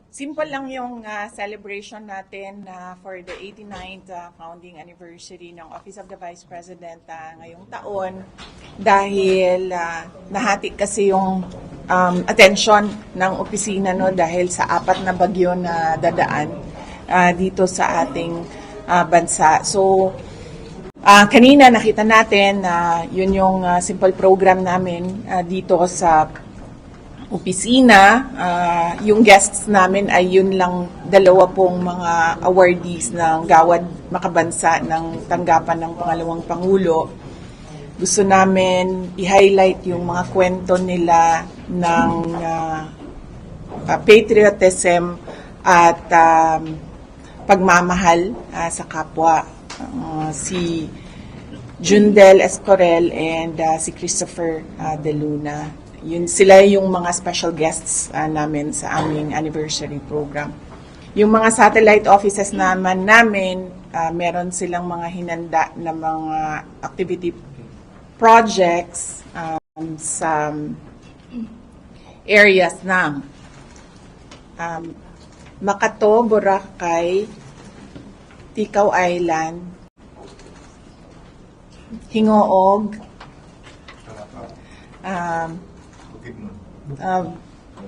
Simple lang yung celebration natin for the 89th founding anniversary ng Office of the Vice President ngayong taon dahil nahati kasi yung attention ng opisina dahil sa 4 na bagyo na dadaan dito sa ating bansa. So, kanina nakita natin na yun yung simple program namin dito sa opisina. Yung guests namin ay yun lang 2 pong mga awardees ng Gawad Makabansa ng tanggapan ng pangalawang Pangulo. Gusto namin i-highlight yung mga kwento nila ng patriotism at pagmamahal sa kapwa. Si Jundel Escorel and si Christopher De Luna. Sila yung mga special guests namin sa aming anniversary program. Yung mga satellite offices naman namin, meron silang mga hinanda na mga activity projects sa areas ng Makato, Boracay, Tikaw Island, Hingoog,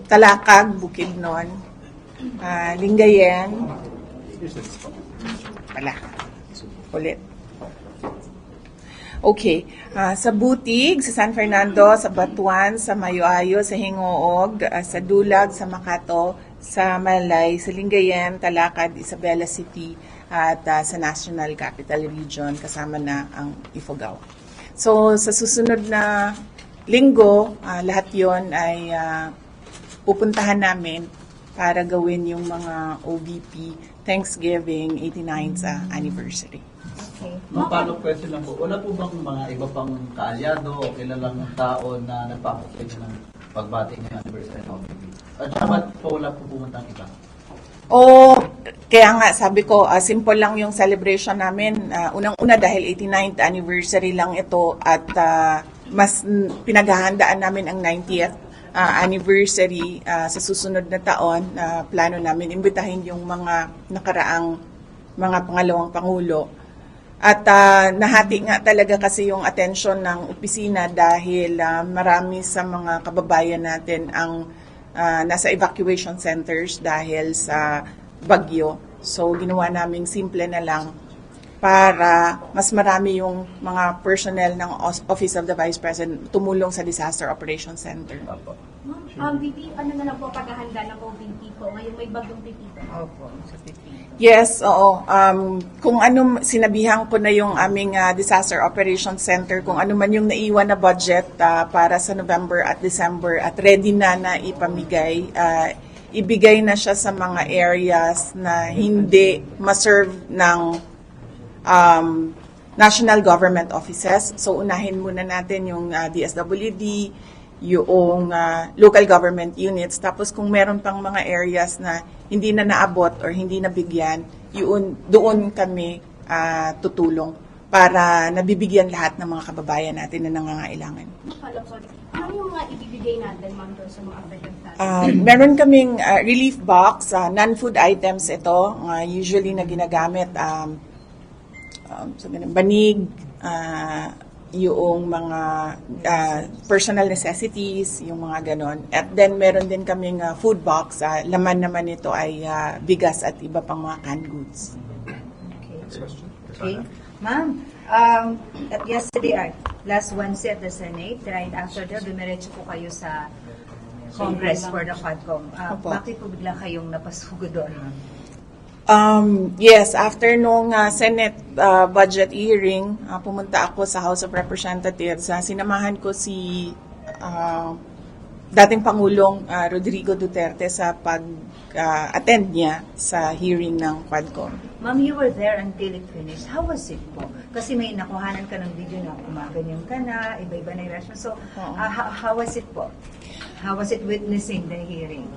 Talakag, Bukidnon, Lingayen, ulit. Okay, sa Butig, sa San Fernando, sa Batuan, sa Mayoayo, sa Hingoog, sa Dulag, sa Makato, sa Malay, sa Lingayen, Talakad, Isabela City, at sa National Capital Region, kasama na ang Ifugao. So, sa susunod na linggo, lahat yon ay pupuntahan namin para gawin yung mga OVP Thanksgiving 89th anniversary. Okay. Follow-up question lang po. Wala po bang mga iba pang kaalyado o kilalang tao na nagpapakita ng pagbati ng anniversary ng OVP? At dapat po wala po pumuntang iba? Kaya nga sabi ko, simple lang yung celebration namin. Unang-una dahil 89th anniversary lang ito at mas pinaghahandaan namin ang 90th anniversary sa susunod na taon. Plano namin imbitahin yung mga nakaraang mga pangalawang Pangulo. At nahati nga talaga kasi yung attention ng opisina dahil marami sa mga kababayan natin ang nasa evacuation centers dahil sa bagyo. So ginawa naming simple na lang para mas marami yung mga personnel ng Office of the Vice President tumulong sa Disaster Operations Center. VP, ano na lang po paghahanda ng OVP po? Ngayon may bagyong Pipito. Opo, sa Pipito. Yes, oo. Kung ano, sinabihan ko na yung aming Disaster Operations Center, kung ano man yung naiwan na budget para sa November at December at ready na ipamigay, ibigay na siya sa mga areas na hindi maserve ng national government offices. So unahin muna natin yung DSWD, yung local government units. Tapos kung meron pang mga areas na hindi na naabot or hindi nabigyan, doon kami tutulong para nabibigyan lahat ng mga kababayan natin na nangangailangan. Ano yung mga ibibigay natin, ma'am, sa mga affected meron kaming relief box, non-food items ito, usually na ginagamit, banig, yung mga personal necessities, yung mga ganon. At then meron din kaming food box, laman naman nito ay bigas at iba pang mga canned goods. Okay. Ma'am, yesterday, last Wednesday at the Senate, right after that, dumiretso po kayo sa Congress for the Quadcom. Bakit po bigla kayong napasugo doon, ma'am? Yes, after nung Senate budget hearing, pumunta ako sa House of Representatives. Sinamahan ko si dating Pangulong Rodrigo Duterte sa pag-attend niya sa hearing ng Quadcom. Ma'am, you were there until it finished. How was it po? Kasi may nakuhanan ka ng video na kumaganyan ka na, iba-iba na yung reaction. So, how was it po? How was it witnessing the hearing?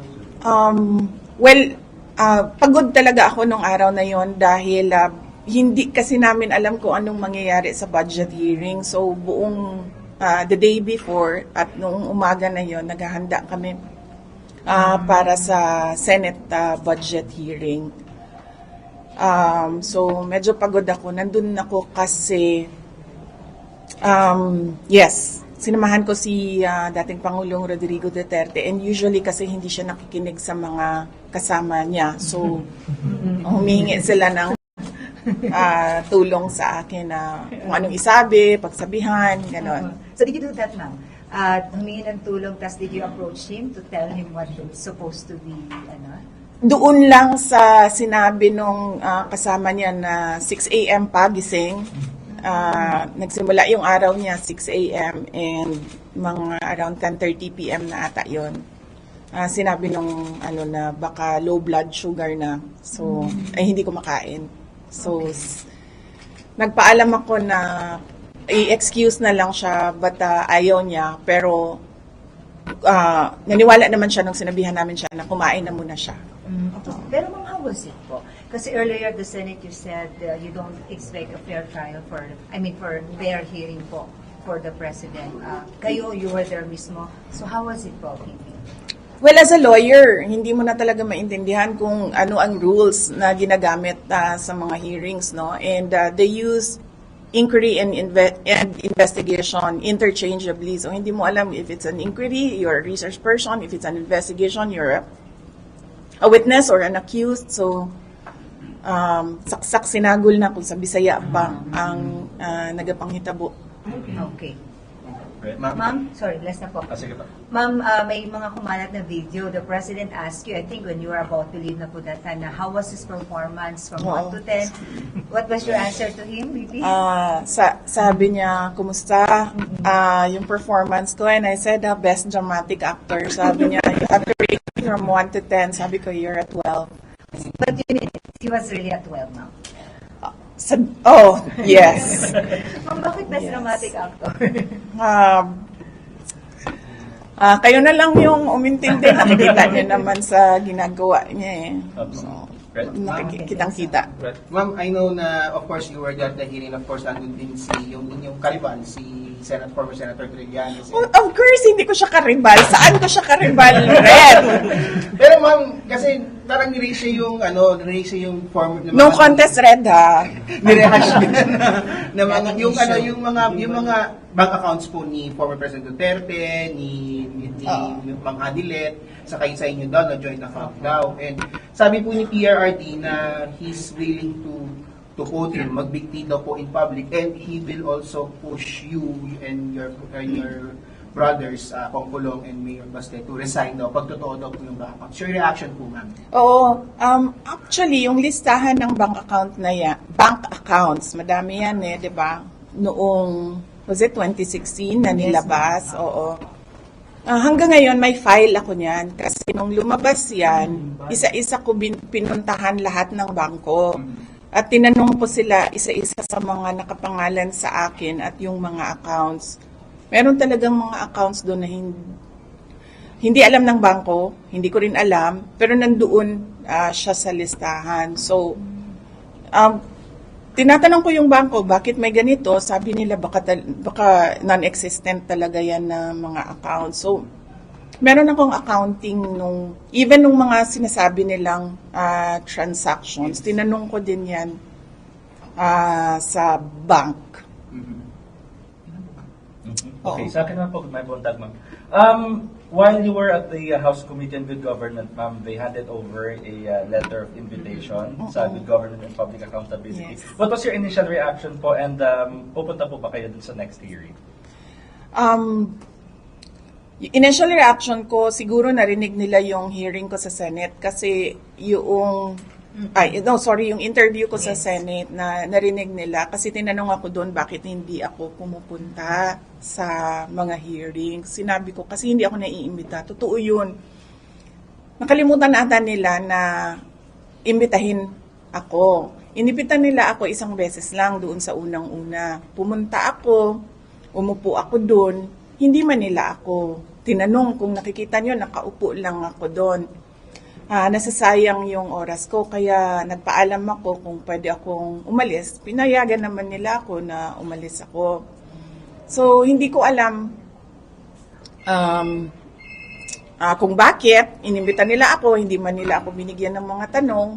Pagod talaga ako nung araw na yon dahil hindi kasi namin alam kung anong mangyayari sa budget hearing. So buong the day before at noong umaga na yon naghahanda kami para sa Senate budget hearing. So medyo pagod ako. Nandun ako kasi, yes, sinamahan ko si dating Pangulong Rodrigo Duterte, and usually kasi hindi siya nakikinig sa mga kasama niya. So humingi sila ng tulong sa akin na kung anong isabi, pagsabihan, gano'n. So did you do that, ma'am? Humingi ng tulong, tas did you approach him to tell him what is supposed to be, Doon lang sa sinabi nung kasama niya na 6 a.m. pa gising. Nagsimula yung araw niya 6 a.m. and mga around 10:30 p.m. na ata yun. Sinabi nung na baka low blood sugar na. So, ay hindi ko makain. So, nagpaalam ako na i-excuse na lang siya but ayaw niya. Pero, naniwala naman siya nung sinabihan namin siya na kumain na muna siya. Okay. Pero ma'am, how was it po? Kasi earlier the Senate, you said you don't expect a fair trial for fair hearing po for the President. Kayo, you were there mismo. So how was it po, PP? Well, as a lawyer, hindi mo na talaga maintindihan kung ano ang rules na ginagamit sa mga hearings, no? And they use inquiry and investigation interchangeably. So hindi mo alam if it's an inquiry, you're a research person. If it's an investigation, you're a witness or an accused. So saksak sinagol na kung sa Bisaya pa ang nagapanghitabo. Okay. Ma'am, Ma'am, sorry, last na po. sige pa. Ma'am, may mga kumalat na video. The President asked you, I think when you were about to leave na po that time, na how was his performance from 1 to 10? What was your answer to him, BP? Sabi niya, kumusta yung performance ko? And I said, best dramatic actor. Sabi niya, you have to rate me from 1 to 10. Sabi ko, you're at 12. But he was really at 12 now. Yes. Ma'am, bakit best Yes. dramatic actor? Kayo na lang yung umintindi. Nakikita niyo naman sa ginagawa niya eh. So, kitang-kita. Right. Ma'am, I know na, of course, you were there at the hearing. Of course, nandun din yung inyong karibal, si former Senator Trillanes. Of course, hindi ko siya karibal. Saan ko siya karibal, Red? Pero ma'am, kasi parang niraise yung former... No contest, Red, ha? Nirehash na mga, yung mga bank accounts po ni former President Duterte, ni Mang Adilet, saka sa inyo daw, na joint account daw. And sabi po ni PRRD na he's willing to quote him, magbigti daw po in public, and he will also push you and your brothers, Pongpulong and Mayor Baste, to resign daw, pag totoo daw po yung bank accounts. Your reaction po, ma'am? Oo. Actually, yung listahan ng bank accounts, madami yan eh, di ba? Noong, was it 2016 na nilabas? Oo. Hanggang ngayon, may file ako niyan. Kasi nung lumabas yan, isa-isa ko pinuntahan lahat ng bangko. At tinanong ko sila isa-isa sa mga nakapangalan sa akin at yung mga accounts. Meron talagang mga accounts doon na hindi alam ng bangko, hindi ko rin alam, pero nandoon siya sa listahan. So, tinatanong ko yung bangko, bakit may ganito? Sabi nila baka non-existent talaga yan na mga accounts. So, meron akong accounting even nung mga sinasabi nilang transactions, tinanong ko din yan sa bank. Okay, sa akin naman po, may buntag, ma'am. While you were at the House Committee on Good Government, ma'am, they handed over a letter of invitation sa Good Government and Public Accountability. Yes. What was your initial reaction po, and pupunta po ba kayo dun sa next hearing? Initial reaction ko, siguro narinig nila yung hearing ko sa Senate kasi yung interview ko sa Senate na narinig nila kasi tinanong ako doon bakit hindi ako pumupunta sa mga hearings. Sinabi ko kasi hindi ako naiimbita. Totoo yun. Nakalimutan ata nila na imbitahin ako. Inibitan nila ako isang beses lang doon sa unang-una. Pumunta ako, umupo ako doon, hindi man nila ako tinanong. Kung nakikita nyo, nakaupo lang ako doon. Nasasayang yung oras ko, kaya nagpaalam ako kung pwede akong umalis. Pinayagan naman nila ako na umalis ako. So, hindi ko alam kung bakit, inimbita nila ako, hindi man nila ako binigyan ng mga tanong,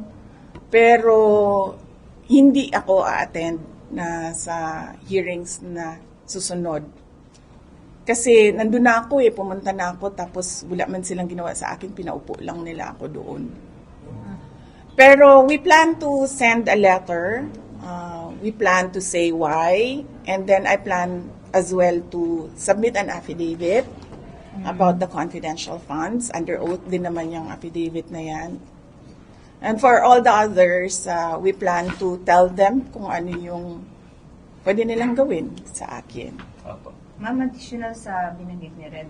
pero hindi ako a-attend na sa hearings na susunod. Kasi nandun na ako pumunta na ako, tapos wala man silang ginawa sa akin, pinaupo lang nila ako doon. Pero we plan to send a letter, we plan to say why, and then I plan as well to submit an affidavit about the confidential funds. Under oath din naman yung affidavit na yan. And for all the others, we plan to tell them kung ano yung pwede nilang gawin sa akin. Opo. Ma'am, additional sa binanggit ni Red,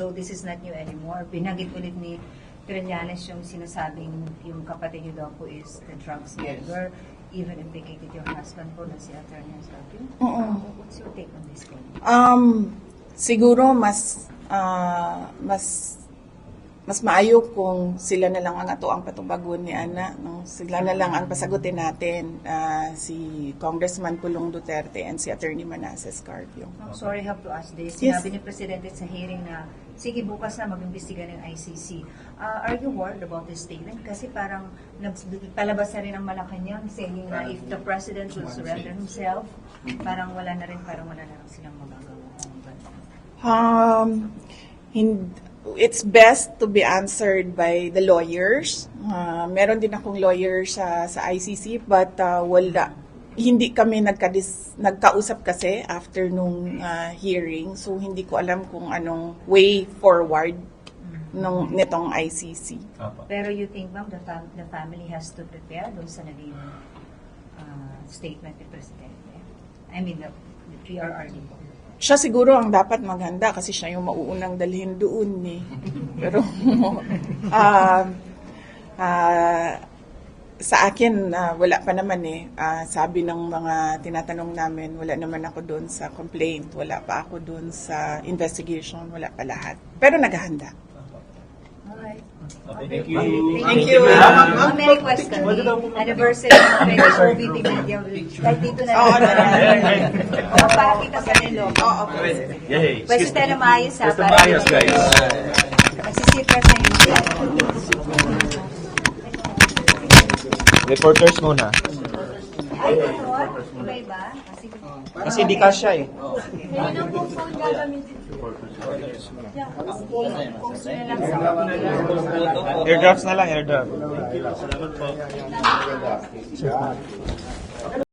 though this is not new anymore, binanggit ulit ni Trillanes yung sinasabing yung kapatid niyo daw po is the drugs dealer, even implicated your husband po na si Atty. Escalante. What's your take on this one? Siguro mas maayo kung sila na lang ang ato ang patubagon ni Ana, no? Sila na lang ang pasagutin natin, si Congressman Pulong Duterte and si Attorney Manasseh Carpio. I'm sorry, I have to ask this. Yes. Sinabi ni Presidente sa hearing na, sige, bukas na mag-imbestiga ng ICC. Are you worried about this statement? Kasi parang palabas na rin ang Malacanang saying na if the President will surrender himself, parang wala na rin silang magagawa. It's best to be answered by the lawyers. Meron din akong lawyer sa ICC, but hindi kami nagkausap kasi after nung hearing, so hindi ko alam kung anong way forward nitong ICC. Opo. Pero you think, ma'am, the family has to prepare doon sa naging statement ni Presidente? I mean, the PRRD po. Siya siguro ang dapat maghanda kasi siya yung mauunang dalhin doon Pero sa akin, wala pa naman sabi ng mga tinatanong namin, wala naman ako doon sa complaint, wala pa ako doon sa investigation, wala pa lahat. Pero naghahanda. Alright. Thank you. Thank you. Ma'am, may request kami. Anniversary ng OVP Media Week. Kahit dito na lang. Pakita sa nilo. Yay. Pwede tayo na maayos ha. Pwede maayos, guys. Magsisipra sa inyo. Reporters muna. Ay, ito. Iba-iba. Kasi di kasya Airdrops na lang, airdrop.